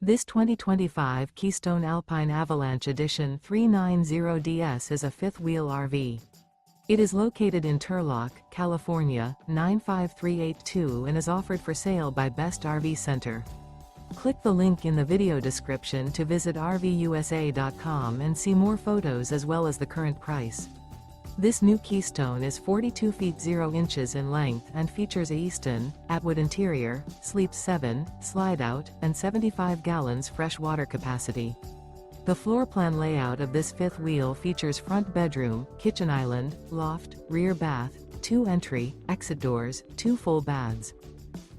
This 2025 Keystone Alpine Avalanche Edition 390DS is a fifth-wheel RV. It is located in Turlock, California, 95382 and is offered for sale by Best RV Center. Click the link in the video description to visit RVUSA.com and see more photos as well as the current price. This new Keystone is 42 feet 0 inches in length and features a Easton, Atwood interior, sleeps 7, slide-out, and 75 gallons fresh water capacity. The floor plan layout of this fifth wheel features front bedroom, kitchen island, loft, rear bath, 2 entry, exit doors, 2 full baths.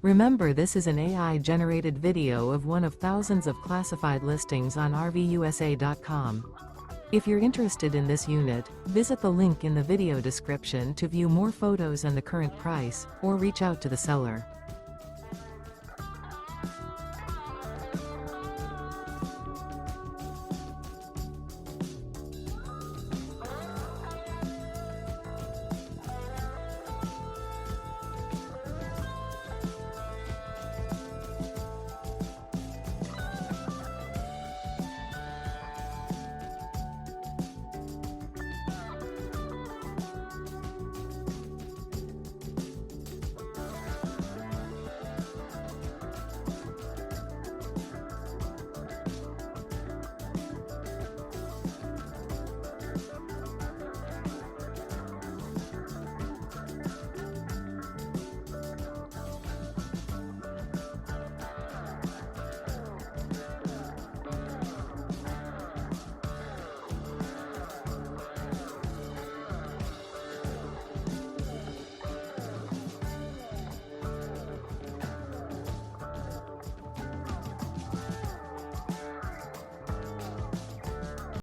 Remember, this is an AI-generated video of one of thousands of classified listings on RVUSA.com. If you're interested in this unit, visit the link in the video description to view more photos and the current price, or reach out to the seller.